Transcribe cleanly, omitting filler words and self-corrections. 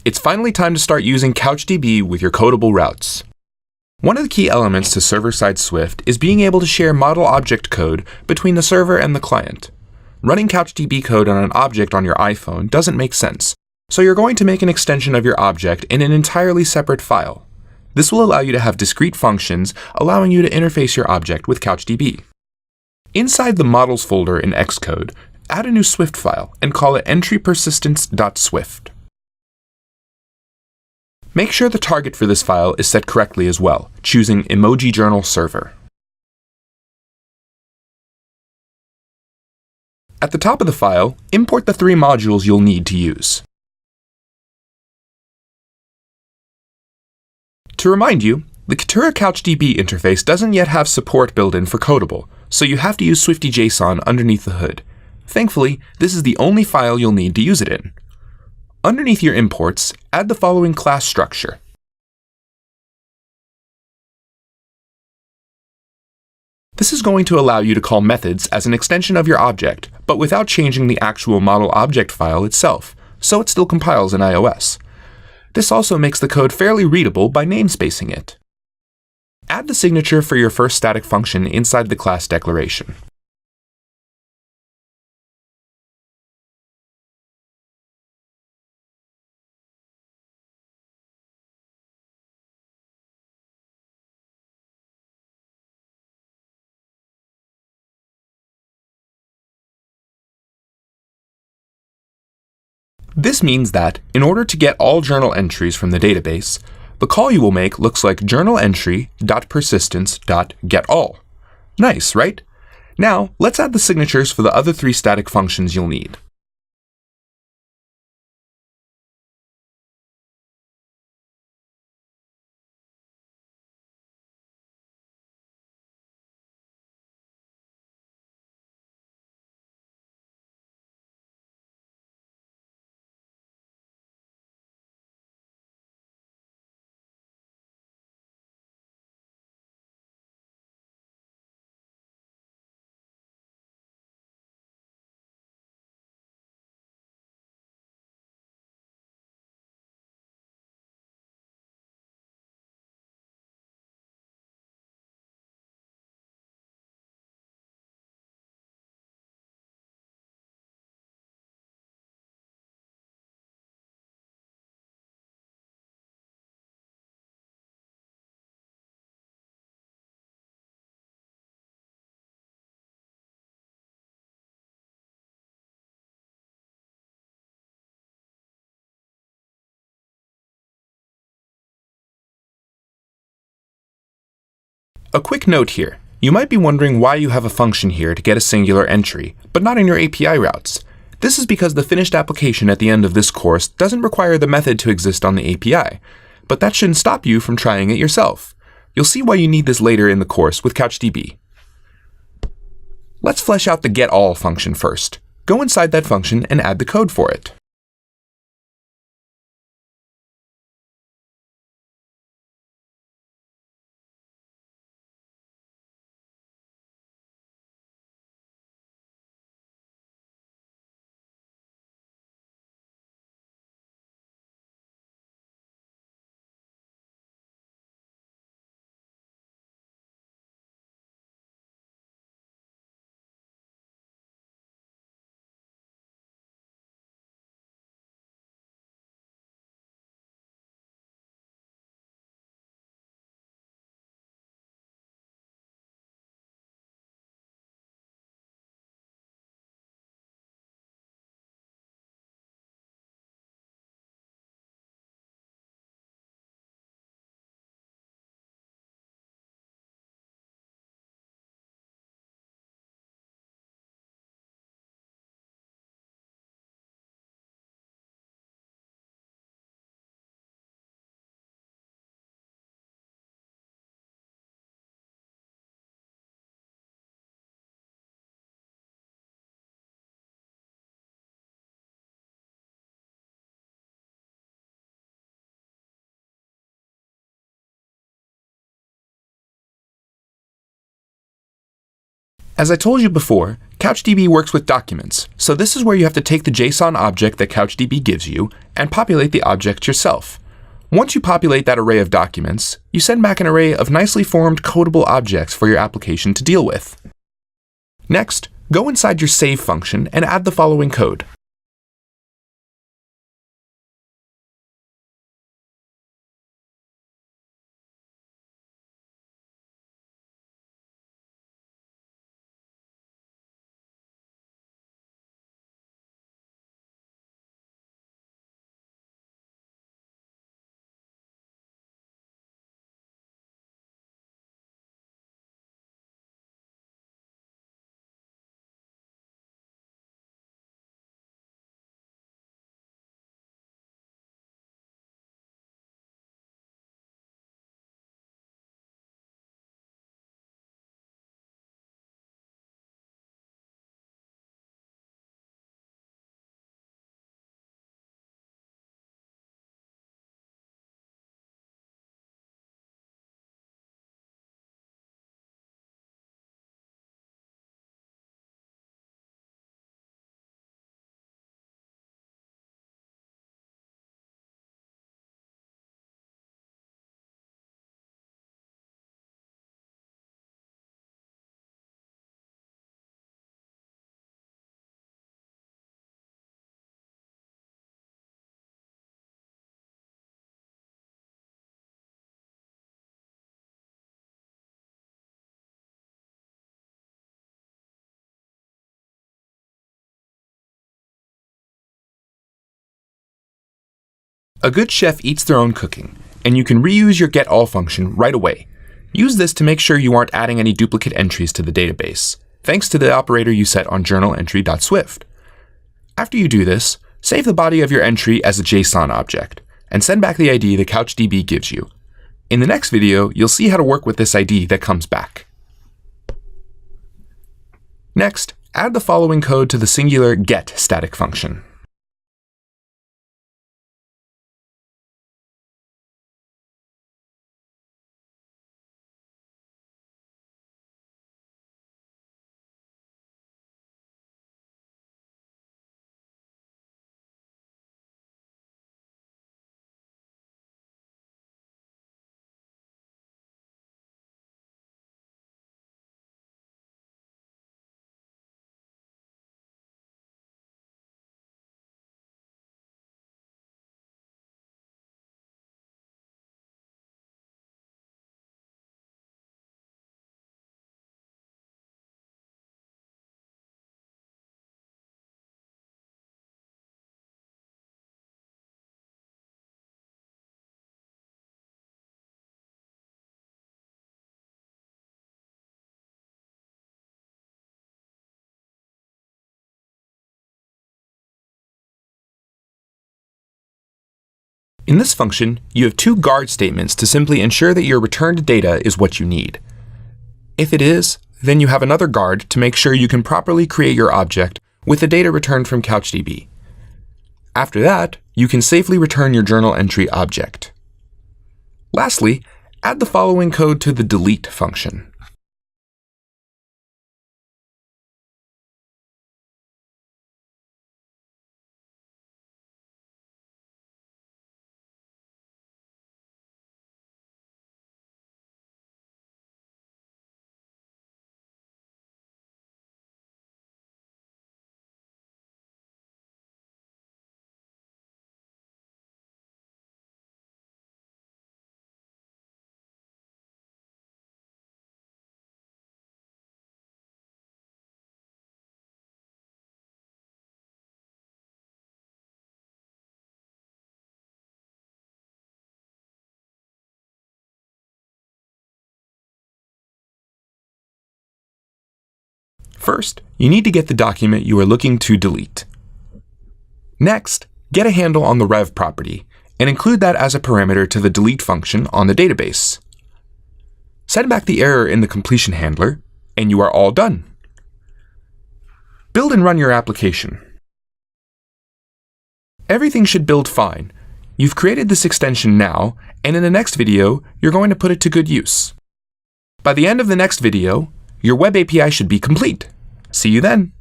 It's finally time to start using CouchDB with your codable routes. One of the key elements to server-side Swift is being able to share model object code between the server and the client. Running CouchDB code on an object on your iPhone doesn't make sense, so you're going to make an extension of your object in an entirely separate file. This will allow you to have discrete functions, allowing you to interface your object with CouchDB. Inside the models folder in Xcode, add a new Swift file and call it entrypersistence.swift. Make sure the target for this file is set correctly as well, choosing Emoji Journal Server. At the top of the file, import the 3 modules you'll need to use. To remind you, the Kitura CouchDB interface doesn't yet have support built in for Codable, so you have to use Swifty.json underneath the hood. Thankfully, this is the only file you'll need to use it in. Underneath your imports, add the following class structure. This is going to allow you to call methods as an extension of your object, but without changing the actual model object file itself, so it still compiles in iOS. This also makes the code fairly readable by namespacing it. Add the signature for your first static function inside the class declaration. This means that, in order to get all journal entries from the database, the call you will make looks like journalentry.persistence.getAll. Nice, right? Now, let's add the signatures for the other 3 static functions you'll need. A quick note here. You might be wondering why you have a function here to get a singular entry, but not in your API routes. This is because the finished application at the end of this course doesn't require the method to exist on the API, but that shouldn't stop you from trying it yourself. You'll see why you need this later in the course with CouchDB. Let's flesh out the getAll function first. Go inside that function and add the code for it. As I told you before, CouchDB works with documents, so this is where you have to take the JSON object that CouchDB gives you and populate the object yourself. Once you populate that array of documents, you send back an array of nicely formed codable objects for your application to deal with. Next, go inside your save function and add the following code. A good chef eats their own cooking, and you can reuse your getAll function right away. Use this to make sure you aren't adding any duplicate entries to the database, thanks to the operator you set on journalEntry.swift. After you do this, save the body of your entry as a JSON object, and send back the ID that CouchDB gives you. In the next video, you'll see how to work with this ID that comes back. Next, add the following code to the singular get static function. In this function, you have two guard statements to simply ensure that your returned data is what you need. If it is, then you have another guard to make sure you can properly create your object with the data returned from CouchDB. After that, you can safely return your journal entry object. Lastly, add the following code to the delete function. First, you need to get the document you are looking to delete. Next, get a handle on the rev property and include that as a parameter to the delete function on the database. Send back the error in the completion handler, and you are all done. Build and run your application. Everything should build fine. You've created this extension now, and in the next video, you're going to put it to good use. By the end of the next video, your web API should be complete. See you then!